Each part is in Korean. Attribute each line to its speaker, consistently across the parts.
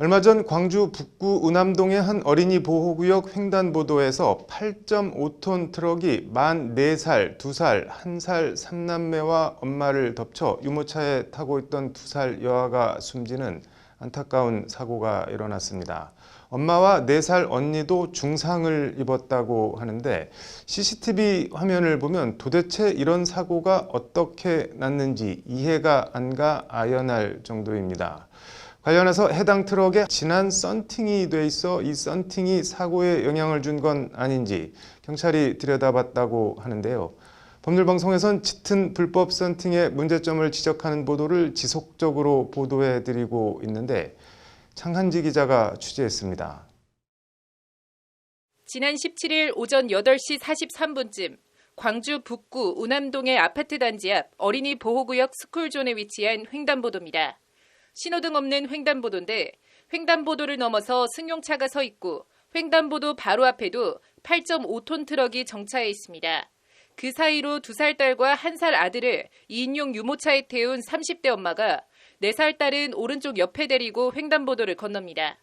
Speaker 1: 얼마 전 광주 북구 운암동의 한 어린이 보호구역 횡단보도에서 8.5톤 트럭이 만 4살, 2살, 1살 3남매와 엄마를 덮쳐 유모차에 타고 있던 2살 여아가 숨지는 안타까운 사고가 일어났습니다. 엄마와 4살 언니도 중상을 입었다고 하는데 CCTV 화면을 보면 도대체 이런 사고가 어떻게 났는지 이해가 안 가 아연할 정도입니다. 관련해서 해당 트럭에 진한 썬팅이 돼 있어 이 썬팅이 사고에 영향을 준 건 아닌지 경찰이 들여다봤다고 하는데요. 법률방송에선 짙은 불법 썬팅의 문제점을 지적하는 보도를 지속적으로 보도해드리고 있는데 창한지 기자가 취재했습니다.
Speaker 2: 지난 17일 오전 8시 43분쯤 광주 북구 운암동의 아파트 단지 앞 어린이 보호구역 스쿨존에 위치한 횡단보도입니다. 신호등 없는 횡단보도인데 횡단보도를 넘어서 승용차가 서 있고 횡단보도 바로 앞에도 8.5톤 트럭이 정차해 있습니다. 그 사이로 2살 딸과 1살 아들을 2인용 유모차에 태운 30대 엄마가 4살 딸은 오른쪽 옆에 데리고 횡단보도를 건넙니다.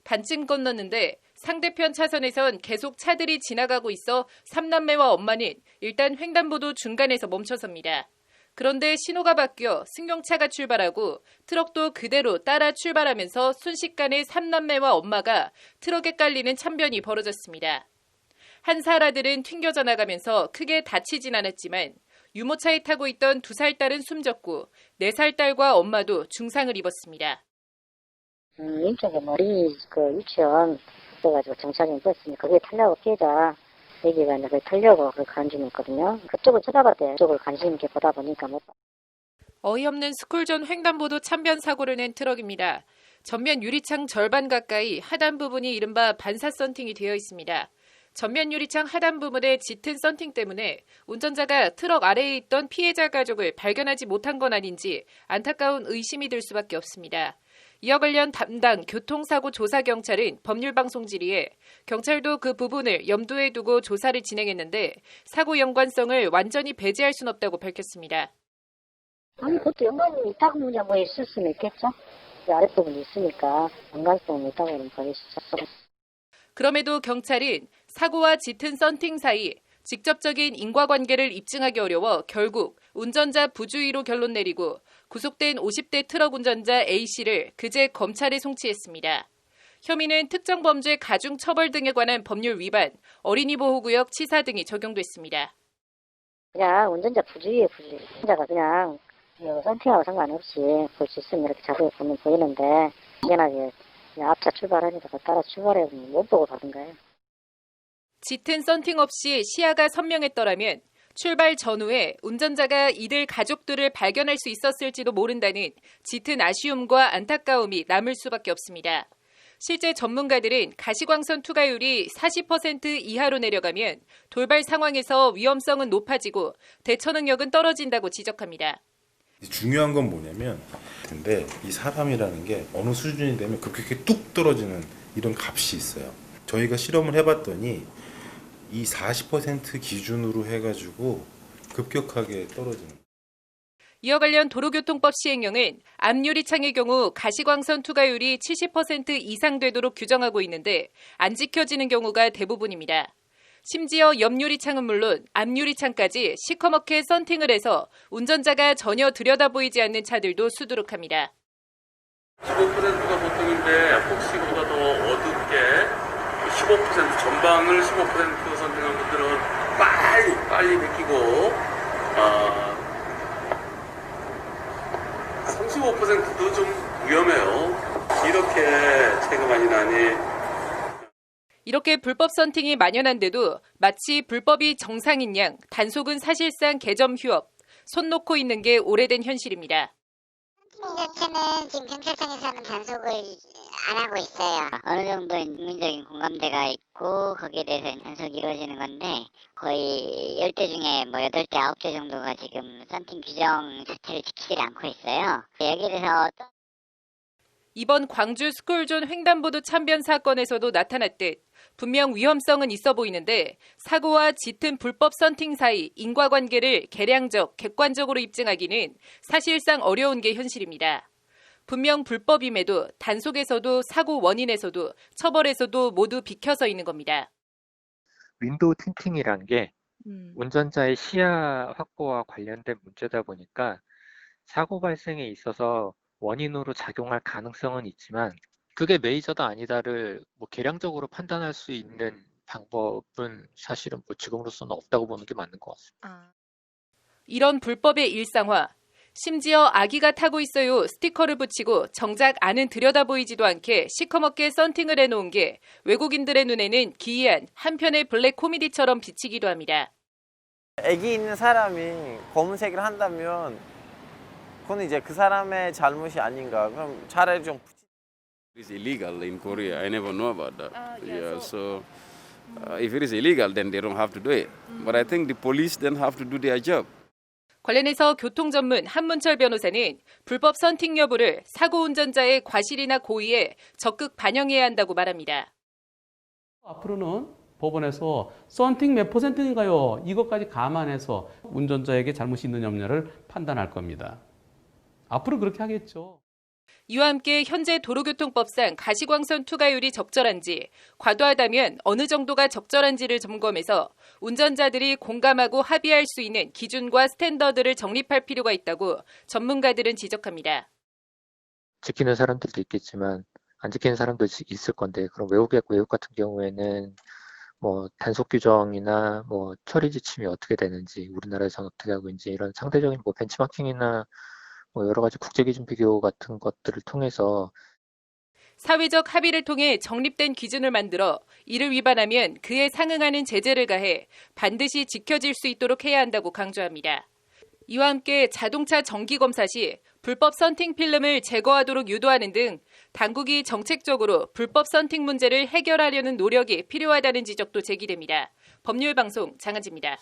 Speaker 2: 반쯤 건넜는데 상대편 차선에선 계속 차들이 지나가고 있어 3남매와 엄마는 일단 횡단보도 중간에서 멈춰섭니다. 그런데 신호가 바뀌어 승용차가 출발하고 트럭도 그대로 따라 출발하면서 순식간에 3남매와 엄마가 트럭에 깔리는 참변이 벌어졌습니다. 1살 아들은 튕겨져 나가면서 크게 다치진 않았지만 유모차에 타고 있던 2살 딸은 숨졌고 4살 딸과 엄마도 중상을 입었습니다.
Speaker 3: 이쪽에 머리 유치원 그래가지고 정차장에 있었으니 거기에 타려고 피해자 얘기가 이제 타려고 관심이 있거든요. 그쪽을 쳐다봤대요. 그쪽을 관심 있게 보다 보니까 못 봐.
Speaker 2: 어이없는 스쿨존 횡단보도 참변 사고를 낸 트럭입니다. 전면 유리창 절반 가까이 하단 부분이 이른바 반사 썬팅이 되어 있습니다. 전면 유리창 하단 부분의 짙은 썬팅 때문에 운전자가 트럭 아래에 있던 피해자 가족을 발견하지 못한 건 아닌지 안타까운 의심이 들 수밖에 없습니다. 이와 관련 담당 교통사고 조사경찰은 법률방송 질의에 경찰도 그 부분을 염두에 두고 조사를 진행했는데 사고 연관성을 완전히 배제할 순 없다고 밝혔습니다.
Speaker 3: 아니 그것도 연관이 있다고 뭐 있을 수는 있겠죠. 아랫부분이 있으니까 연관성이 있다고는 보이시죠.
Speaker 2: 그럼에도 경찰은 사고와 짙은 썬팅 사이 직접적인 인과관계를 입증하기 어려워 결국 운전자 부주의로 결론 내리고 구속된 50대 트럭 운전자 A씨를 그제 검찰에 송치했습니다. 혐의는 특정범죄 가중처벌 등에 관한 법률 위반, 어린이 보호구역 치사 등이 적용됐습니다.
Speaker 3: 그냥 운전자 부주의에 부주의. 운전자가 그냥 썬팅하고 상관없이 볼 수 있으면 이렇게 자세히 보면 보이는데 당연하게 그냥 앞차 출발하니까 따라 출발해서 못 보고 가는 거예요.
Speaker 2: 짙은 썬팅 없이 시야가 선명했더라면 출발 전후에 운전자가 이들 가족들을 발견할 수 있었을지도 모른다는 짙은 아쉬움과 안타까움이 남을 수밖에 없습니다. 실제 전문가들은 가시광선 투과율이 40% 이하로 내려가면 돌발 상황에서 위험성은 높아지고 대처 능력은 떨어진다고 지적합니다.
Speaker 4: 중요한 건 뭐냐면 근데 이 사람이라는 게 어느 수준이 되면 급격히 뚝 떨어지는 이런 값이 있어요. 저희가 실험을 해봤더니 이 40% 기준으로 해가지고 급격하게 떨어지는.
Speaker 2: 이와 관련 도로교통법 시행령은 앞유리창의 경우 가시광선 투과율이 70% 이상 되도록 규정하고 있는데 안 지켜지는 경우가 대부분입니다. 심지어 옆유리창은 물론 앞유리창까지 시커멓게 썬팅을 해서 운전자가 전혀 들여다보이지 않는 차들도 수두룩합니다.
Speaker 5: 15%가 보통인데 혹시 그보다 더 어둡게 15% 전방을 15% 선택한 분들은 빨리 느끼고 35%도 좀 위험해요. 이렇게 차이가 많이 나니.
Speaker 2: 이렇게 불법 썬팅이 만연한데도 마치 불법이 정상인 양 단속은 사실상 개점 휴업, 손 놓고 있는 게 오래된 현실입니다.
Speaker 6: 썬팅 자체는 지금 경찰청에서는 단속을 안 하고 있어요. 어느 정도의 국민적인 공감대가 있고 거기에 대해서 단속이 이루어지는 건데 거의 10대 중에 8대, 9대 정도가 지금 썬팅 규정 자체를 지키지 않고 있어요. 여기에 대해서
Speaker 2: 이번 광주 스쿨존 횡단보도 참변 사건에서도 나타났듯 분명 위험성은 있어 보이는데 사고와 짙은 불법 썬팅 사이 인과관계를 계량적, 객관적으로 입증하기는 사실상 어려운 게 현실입니다. 분명 불법임에도 단속에서도 사고 원인에서도 처벌에서도 모두 비켜서 있는 겁니다.
Speaker 7: 윈도우 틴팅이란 게 운전자의 시야 확보와 관련된 문제다 보니까 사고 발생에 있어서 원인으로 작용할 가능성은 있지만 그게 메이저다 아니다를 뭐 계량적으로 판단할 수 있는 방법은 사실은 뭐 지금으로서는 없다고 보는 게 맞는 것 같습니다.
Speaker 2: 이런 불법의 일상화, 심지어 아기가 타고 있어요 스티커를 붙이고 정작 안은 들여다보이지도 않게 시커멓게 썬팅을 해놓은 게 외국인들의 눈에는 기이한 한편의 블랙 코미디처럼 비치기도 합니다.
Speaker 8: 애기 있는 사람이 검은색을 한다면 그건 이제 그 사람의 잘못이 아닌가. 그럼 차라리 좀
Speaker 5: It is illegal in Korea. I never know about that. So if it is illegal, then they don't have to do it. But I think the police then have to do their job.
Speaker 2: 관련해서 교통 전문 한문철 변호사는 불법 썬팅 여부를 사고 운전자의 과실이나 고의에 적극 반영해야 한다고 말합니다.
Speaker 9: 앞으로는 법원에서 썬팅 몇 %인가요? 이것까지 감안해서 운전자에게 잘못이 있느냐 없느냐를 판단할 겁니다. 앞으로 그렇게 하겠죠.
Speaker 2: 이와 함께 현재 도로교통법상 가시광선 투과율이 적절한지, 과도하다면 어느 정도가 적절한지를 점검해서 운전자들이 공감하고 합의할 수 있는 기준과 스탠더드를 정립할 필요가 있다고 전문가들은 지적합니다.
Speaker 7: 지키는 사람들도 있겠지만 안 지키는 사람도 있을 건데 그럼 외국 같은 경우에는 뭐 단속 규정이나 뭐 처리 지침이 어떻게 되는지 우리나라에서는 어떻게 하고 있는지 이런 상대적인 뭐 벤치마킹이나 뭐 여러 가지 국제 기준 비교 같은 것들을 통해서
Speaker 2: 사회적 합의를 통해 정립된 기준을 만들어 이를 위반하면 그에 상응하는 제재를 가해 반드시 지켜질 수 있도록 해야 한다고 강조합니다. 이와 함께 자동차 정기검사 시 불법 썬팅 필름을 제거하도록 유도하는 등 당국이 정책적으로 불법 썬팅 문제를 해결하려는 노력이 필요하다는 지적도 제기됩니다. 법률방송 장한지입니다.